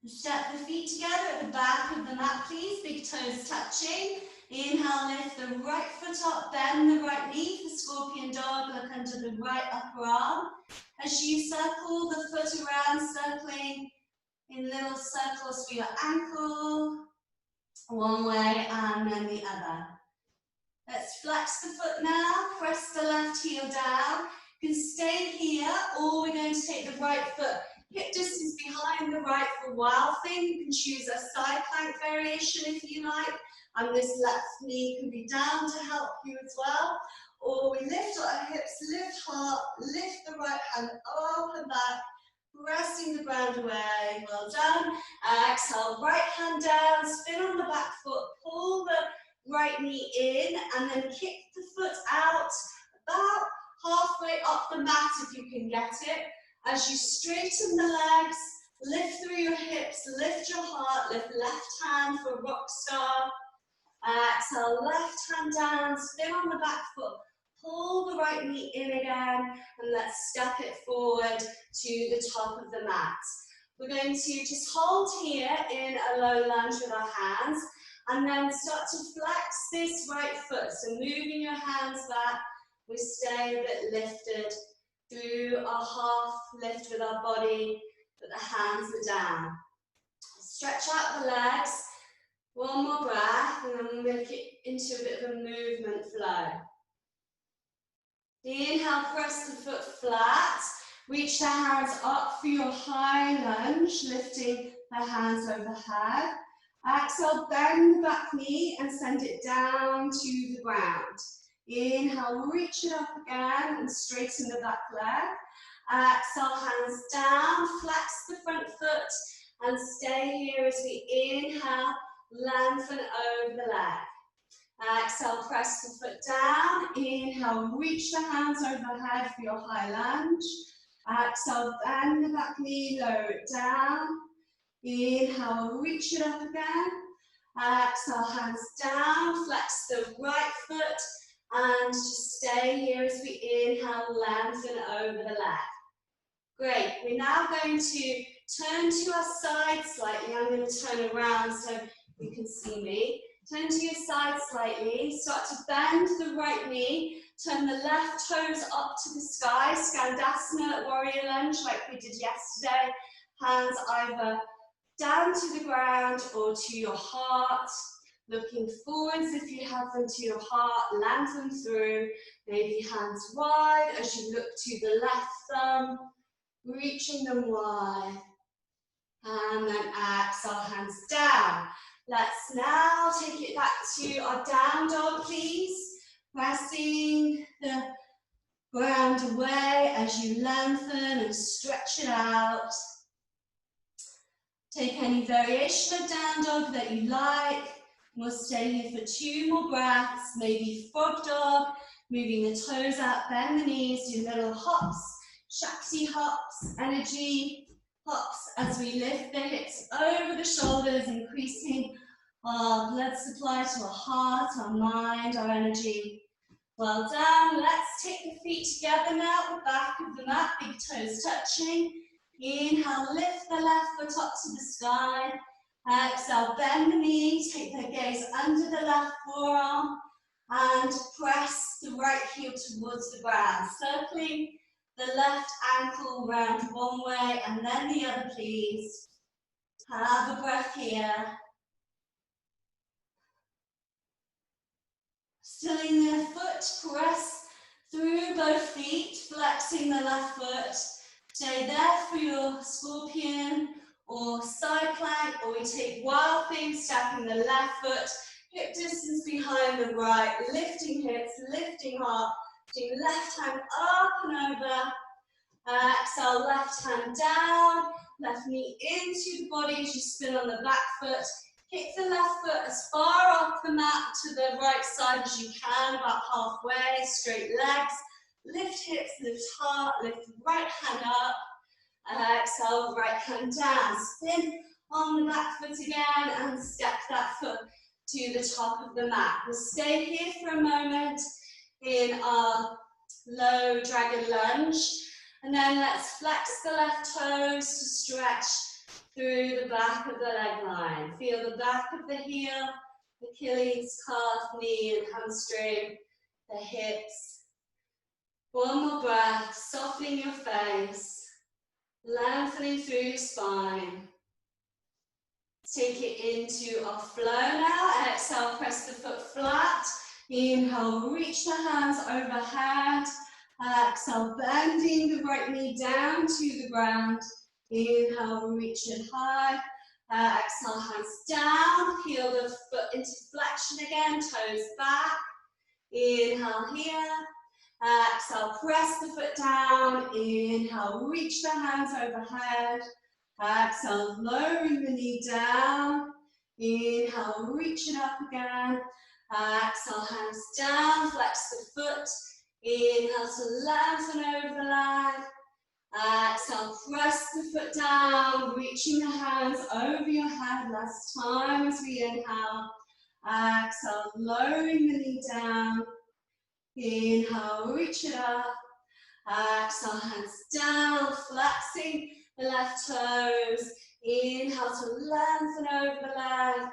Step the feet together at the back of the mat, please. Big toes touching. Inhale, lift the right foot up, bend the right knee for scorpion dog. Look under the right upper arm. As you circle the foot around, circling in little circles for your ankle. One way and then the other. Let's flex the foot now. Press the left heel down. You can stay here, or we're going to take the right foot hip distance behind the right for wild thing. You can choose a side plank variation if you like. And this left knee can be down to help you as well. Or we lift our hips, lift heart, lift the right hand up and back, pressing the ground away. Well done. Exhale, right hand down, spin on the back foot, pull the right knee in, and then kick the foot out about halfway up the mat if you can get it. As you straighten the legs, lift through your hips, lift your heart, lift left hand for rock star. Exhale, left hand down, spin on the back foot, pull the right knee in again, and let's step it forward to the top of the mat. We're going to just hold here in a low lunge with our hands, and then start to flex this right foot. So moving your hands back, we stay a bit lifted through our half lift with our body, but the hands are down. Stretch out the legs. One more breath, and then we'll make it into a bit of a movement flow. Inhale, press the foot flat. Reach the hands up for your high lunge, lifting the hands overhead. Exhale, bend the back knee and send it down to the ground. Inhale, reach it up again and straighten the back leg. Exhale, hands down, flex the front foot and stay here as we inhale, lengthen over the leg. Exhale, press the foot down. Inhale, reach the hands overhead for your high lunge. Exhale, bend the back knee, lower it down. Inhale, reach it up again. Exhale, hands down, flex the right foot, and just stay here as we inhale, lengthen over the leg. Great, we're now going to turn to our side slightly. I'm going to turn around so you can see me. Turn to your side slightly, start to bend the right knee, turn the left toes up to the sky, Skandasana, warrior lunge like we did yesterday. Hands either down to the ground or to your heart, looking forwards if you have them to your heart, lengthen through, maybe hands wide as you look to the left thumb, reaching them wide, and then exhale, hands down. Let's now take it back to our down dog, please. Pressing the ground away as you lengthen and stretch it out. Take any variation of down dog that you like. We'll stay here for 2 more breaths, maybe frog dog, moving the toes out, bend the knees, do little hops, Shakti hops, energy hops as we lift the hips over the shoulders, increasing our blood supply to our heart, our mind, our energy. Well done. Let's take the feet together now, the back of the mat, big toes touching. Inhale, lift the left foot up to the sky. Exhale, bend the knee, take the gaze under the left forearm and press the right heel towards the ground, circling the left ankle round one way and then the other, please. Have a breath here. Stilling the foot, press through both feet, flexing the left foot. Stay there for your scorpion or side plank, or we take wild thing, stepping the left foot, hip distance behind the right, lifting hips, lifting heart, do left hand up and over. Exhale, left hand down, left knee into the body as you spin on the back foot. Kick the left foot as far off the mat to the right side as you can, about halfway, straight legs. Lift hips, lift heart, lift the right hand up. Exhale, right hand down. Spin on the back foot again and step that foot to the top of the mat. We'll stay here for a moment in our low dragon lunge. And then let's flex the left toes to stretch through the back of the leg line. Feel the back of the heel, Achilles, calf, knee, and hamstring, the hips. One more breath, softening your face, lengthening through your spine. Take it into our flow now. Exhale, press the foot flat. Inhale, reach the hands overhead. Exhale, bending the right knee down to the ground. Inhale, reach it high. Exhale, hands down. Peel the foot into flexion again, toes back. Inhale here. Exhale, press the foot down. Inhale, reach the hands overhead. Exhale, lowering the knee down. Inhale, reach it up again. Exhale, hands down, flex the foot. Inhale to lengthen over the leg. Exhale, press the foot down, reaching the hands over your head. Last time as we inhale. Exhale, lowering the knee down. Inhale, reach it up. Exhale, hands down, flexing the left toes. Inhale to lengthen over the leg.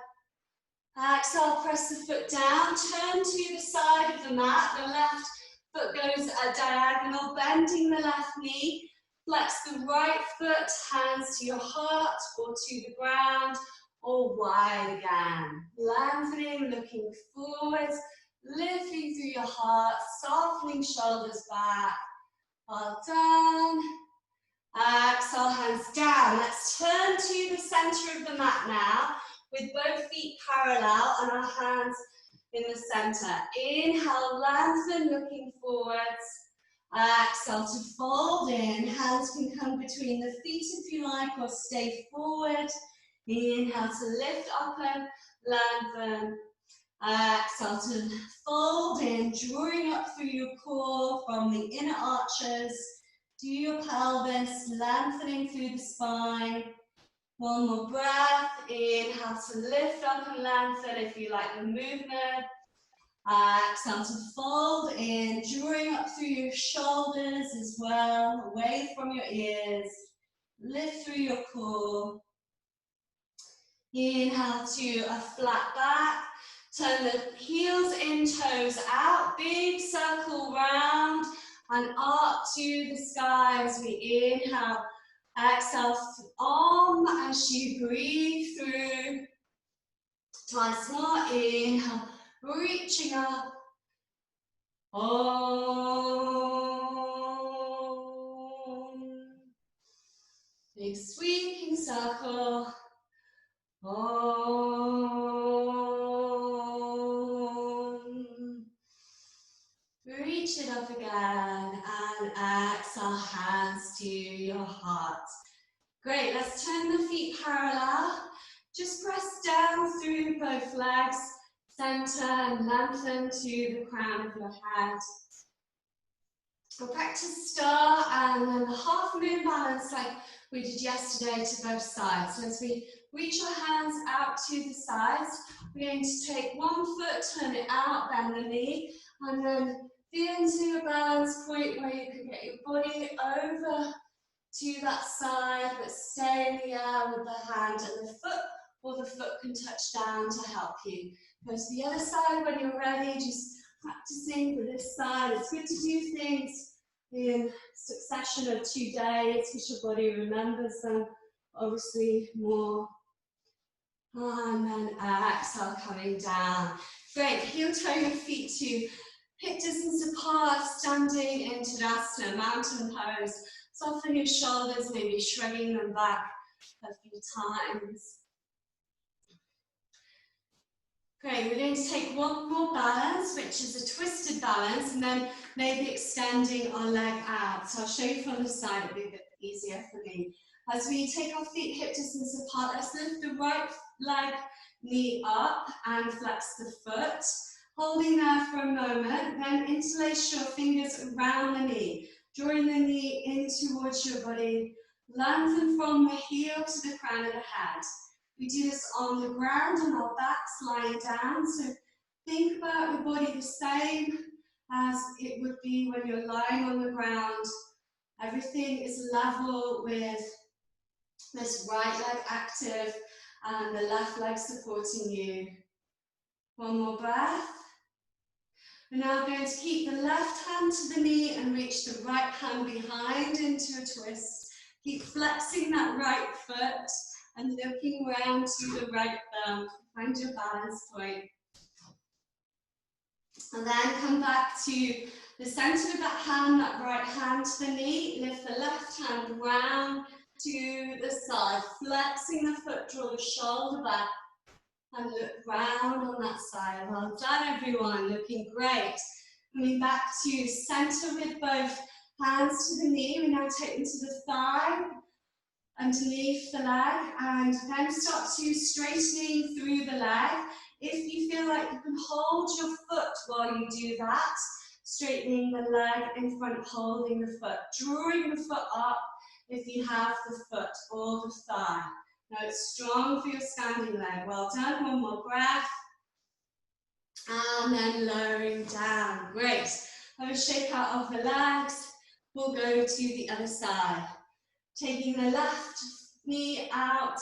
Exhale, press the foot down, turn to the side of the mat. The left foot goes diagonal, bending the left knee. Flex the right foot, hands to your heart or to the ground, or wide again. Lengthening, looking forwards, lifting through your heart, softening shoulders back. Well done. Exhale, hands down. Let's turn to the center of the mat now, with both feet parallel and our hands in the center. Inhale, lengthen, looking forwards. Exhale to fold in. Hands can come between the feet if you like, or stay forward. Inhale to lift up and lengthen. Exhale to fold in, drawing up through your core from the inner arches to your pelvis, lengthening through the spine. One more breath. Inhale to lift up and lengthen if you like the movement. Exhale to fold in, drawing up through your shoulders as well, away from your ears. Lift through your core. Inhale to a flat back. Turn the heels in, toes out. Big circle round and up to the sky as we inhale. Exhale, arm as you breathe through. Twice more. Inhale, reaching up. Om. Big sweeping circle. Om. Reach it up again your heart. Great, let's turn the feet parallel. Just press down through both legs, center and lengthen to the crown of your head. We'll practice star and then the half moon balance like we did yesterday to both sides. So as we reach our hands out to the sides, we're going to take one foot, turn it out, bend the knee, and then feel into your balance point where you can get your body over to that side, but stay in the air with the hand and the foot, or the foot can touch down to help you. Go to the other side when you're ready, just practicing for this side. It's good to do things in succession of 2 days, which your body remembers them, obviously more. And then exhale, coming down. Great, heel toe your feet to hip distance apart, standing in Tadasana, mountain pose. Soften your shoulders, maybe shrugging them back a few times. Great, we're going to take one more balance, which is a twisted balance, and then maybe extending our leg out. So I'll show you from the side, it'll be a bit easier for me. As we take our feet hip distance apart, let's lift the right leg, knee up and flex the foot. Holding there for a moment, then interlace your fingers around the knee, drawing the knee in towards your body. Lengthen from the heel to the crown of the head. We do this on the ground on our backs, lying down. So think about your body the same as it would be when you're lying on the ground. Everything is level with this right leg active and the left leg supporting you. One more breath. We're now going to keep the left hand to the knee and reach the right hand behind into a twist. Keep flexing that right foot and looking round to the right thumb. Find your balance point. And then come back to the center of that hand, that right hand to the knee. Lift the left hand round to the side. Flexing the foot, draw the shoulder back. And look round on that side. Well done, everyone. Looking great. Coming back to center with both hands to the knee. We now take them to the thigh, underneath the leg, and then start to straightening through the leg. If you feel like you can hold your foot while you do that, straightening the leg in front, holding the foot, drawing the foot up if you have the foot or the thigh. Now it's strong for your standing leg. Well done. One more breath. And then lowering down. Great. Have a shake out of the legs. We'll go to the other side. Taking the left knee out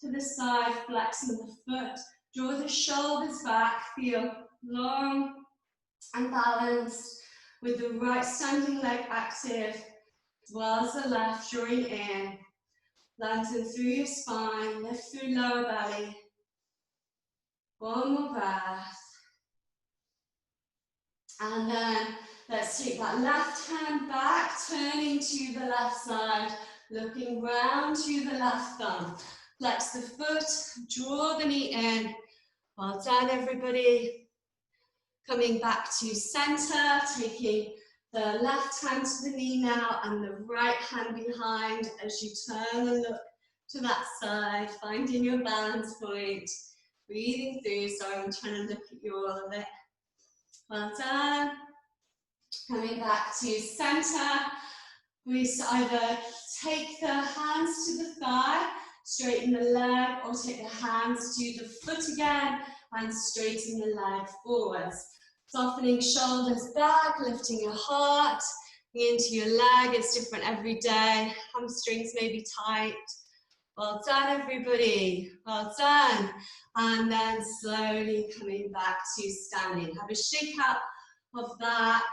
to the side, flexing the foot. Draw the shoulders back. Feel long and balanced with the right standing leg active, as well as the left, drawing in. Lengthen through your spine, lift through lower belly. One more breath. And then let's take that left hand back, turning to the left side, looking round to the left thumb. Flex the foot, draw the knee in. Well done, everybody. Coming back to center, taking the left hand to the knee now and the right hand behind as you turn and look to that side, finding your balance point, breathing through. Sorry, I'm trying to look at you all a bit. Well done. Coming back to center, we either take the hands to the thigh, straighten the leg, or take the hands to the foot again and straighten the leg forwards. Softening shoulders back, lifting your heart into your leg. It's different every day. Hamstrings may be tight. Well done, everybody. Well done. And then slowly coming back to standing. Have a shake out of that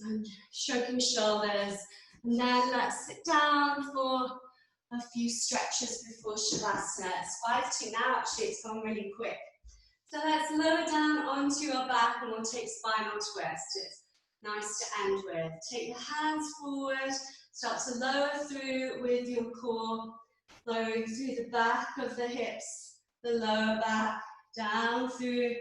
and stroking shoulders. And then let's sit down for a few stretches before Shavasana. It's 5-2 now, actually, it's gone really quick. So let's lower down onto our back and we'll take spinal twist. It's nice to end with. Take your hands forward, start to lower through with your core, lowering through the back of the hips, the lower back, down through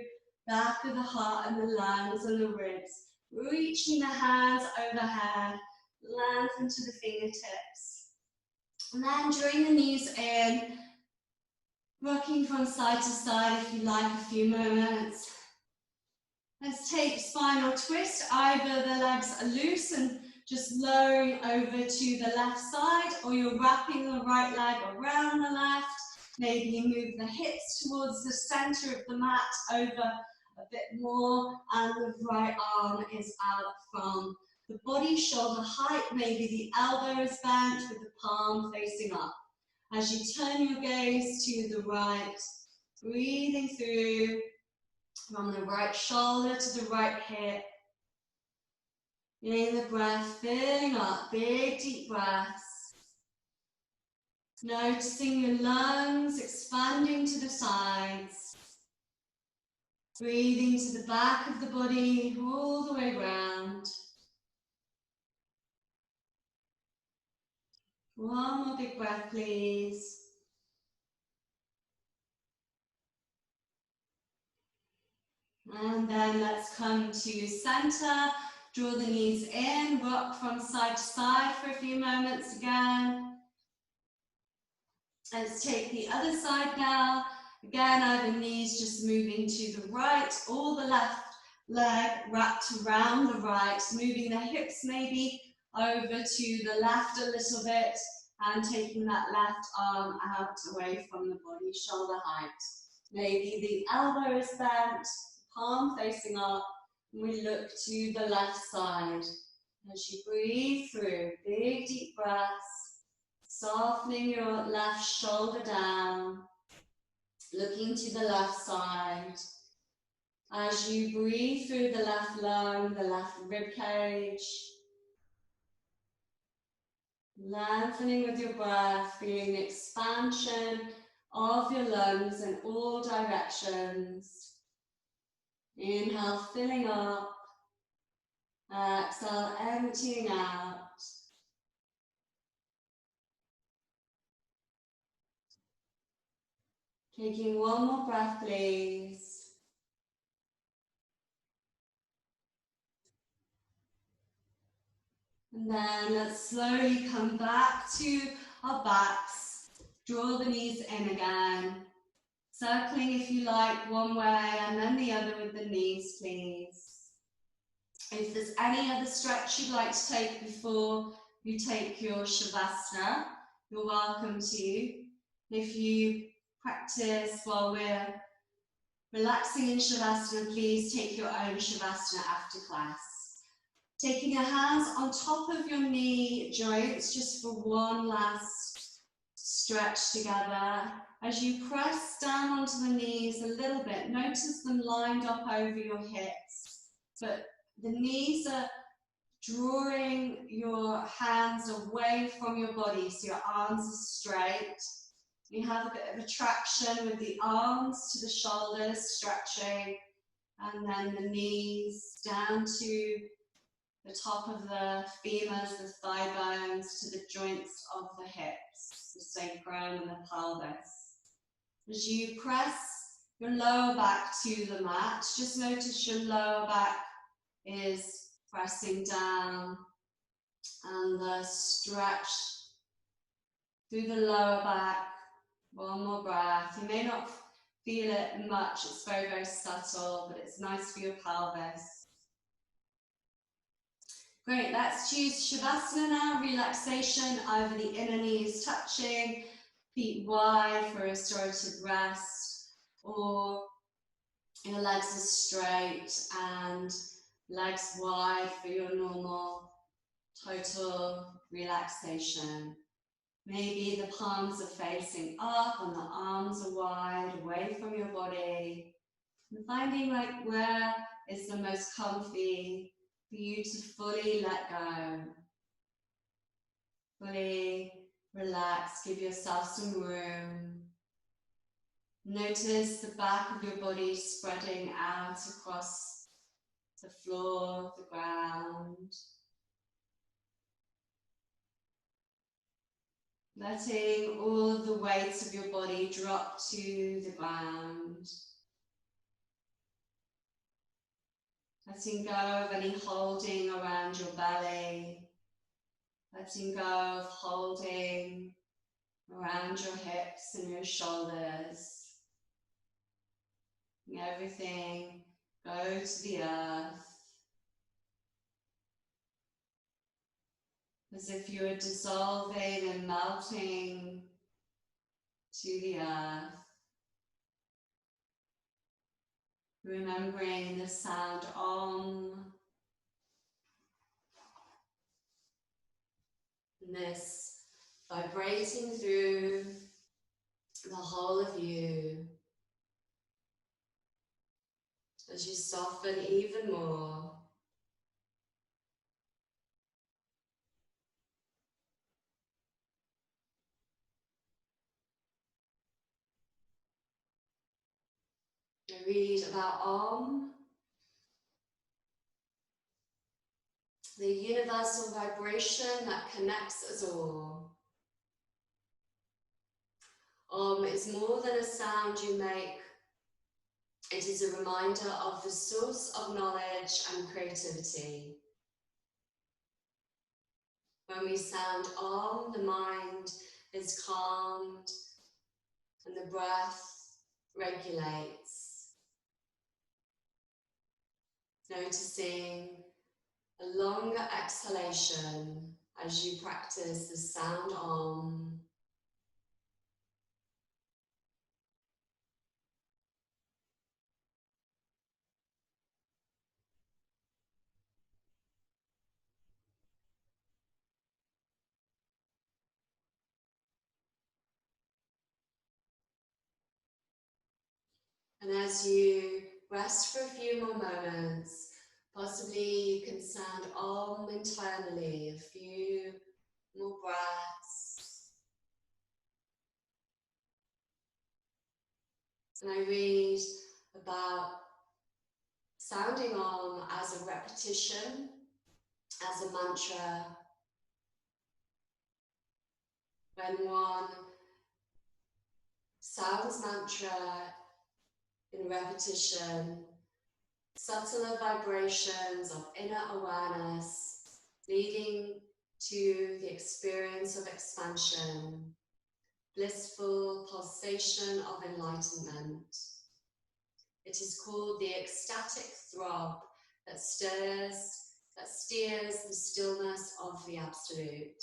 back of the heart and the lungs and the ribs. Reaching the hands overhead, lengthen to the fingertips. And then drawing the knees in, rocking from side to side if you like a few moments. Let's take spinal twist. Either the legs are loose and just lowering over to the left side, or you're wrapping the right leg around the left. Maybe move the hips towards the center of the mat over a bit more, and the right arm is out from the body, shoulder height. Maybe the elbow is bent with the palm facing up. As you turn your gaze to the right, breathing through from the right shoulder to the right hip. In the breath, filling up, big deep breaths. Noticing your lungs expanding to the sides. Breathing to the back of the body, all the way round. One more big breath, please. And then let's come to center. Draw the knees in, rock from side to side for a few moments again. Let's take the other side now. Again, either knees just moving to the right or the left leg wrapped around the right, moving the hips maybe over to the left a little bit and taking that left arm out away from the body, shoulder height. Maybe the elbow is bent, palm facing up, and we look to the left side. As you breathe through, big deep breaths, softening your left shoulder down, looking to the left side. As you breathe through the left lung, the left rib cage, lengthening with your breath, feeling the expansion of your lungs in all directions. Inhale, filling up. Exhale, emptying out. Taking one more breath, please. And then let's slowly come back to our backs. Draw the knees in again. Circling, if you like, one way and then the other with the knees, please. If there's any other stretch you'd like to take before you take your Shavasana, you're welcome to. If you practice while we're relaxing in Shavasana, please take your own Shavasana after class. Taking your hands on top of your knee joints just for one last stretch together. As you press down onto the knees a little bit, notice them lined up over your hips, but the knees are drawing your hands away from your body, so your arms are straight. You have a bit of a traction with the arms to the shoulders, stretching, and then the knees down to the top of the femurs, the thigh bones, to the joints of the hips, the sacrum and the pelvis. As you press your lower back to the mat, just notice your lower back is pressing down, and the stretch through the lower back. One more breath. You may not feel it much, it's very, very subtle, but it's nice for your pelvis. Great, let's choose Shavasana now, relaxation, either the inner knees touching, feet wide for restorative rest, or your legs are straight and legs wide for your normal total relaxation. Maybe the palms are facing up and the arms are wide away from your body. And finding like where is the most comfy for you to fully let go. Fully relax, give yourself some room. Notice the back of your body spreading out across the floor, the ground. Letting all the weight of your body drop to the ground. Letting go of any holding around your belly. Letting go of holding around your hips and your shoulders. And everything go to the earth. As if you were dissolving and melting to the earth. Remembering the sound Om. And this vibrating through the whole of you as you soften even more. I read about Om, the universal vibration that connects us all. Om is more than a sound you make. It is a reminder of the source of knowledge and creativity. When we sound Om, the mind is calmed and the breath regulates. Noticing a longer exhalation as you practice the sound Om. And as you rest for a few more moments, possibly you can sound Om internally, a few more breaths. And I read about sounding Om as a repetition, as a mantra. When one sounds mantra in repetition, subtler vibrations of inner awareness leading to the experience of expansion, blissful pulsation of enlightenment. It is called the ecstatic throb that steers the stillness of the Absolute.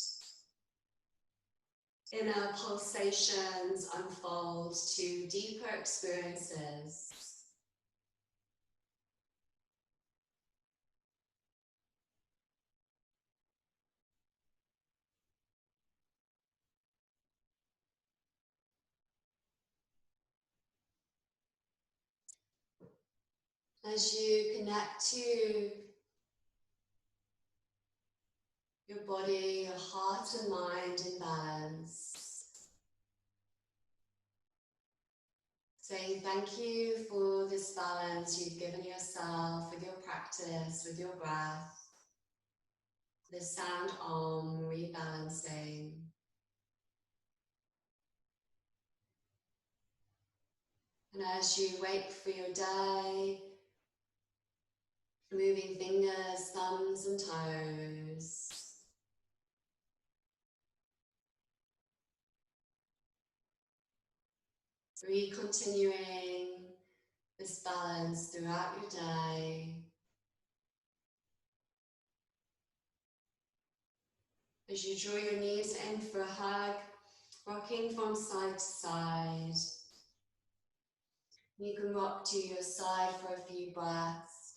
Inner pulsations unfold to deeper experiences. As you connect to your body, your heart and mind in balance, saying thank you for this balance you've given yourself with your practice, with your breath, the sound Om rebalancing. And as you wake for your day, moving fingers, thumbs and toes, continuing this balance throughout your day. As you draw your knees in for a hug, rocking from side to side. You can rock to your side for a few breaths,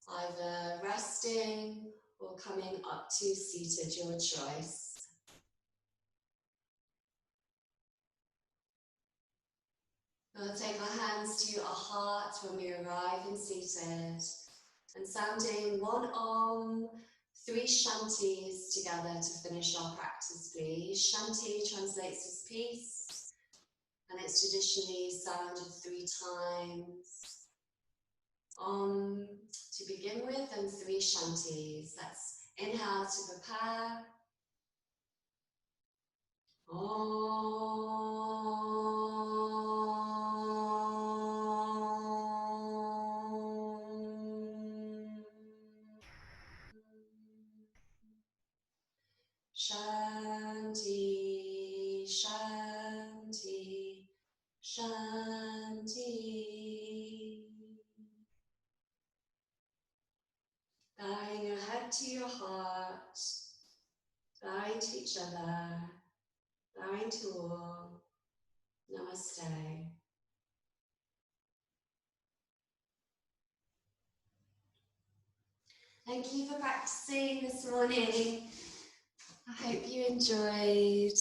either resting or coming up to seated, your choice. We'll take our hands to our heart when we arrive in seated, and sounding one Om, 3 Shantis together to finish our practice, please. Shanti translates as peace, and it's traditionally sounded 3 times. Om to begin with, and 3 Shantis. Let's inhale to prepare. Shanti, Shanti, Shanti. Bowing your head to your heart, bowing to each other, bowing to all. Namaste. Thank you for practicing this morning. I hope you enjoyed.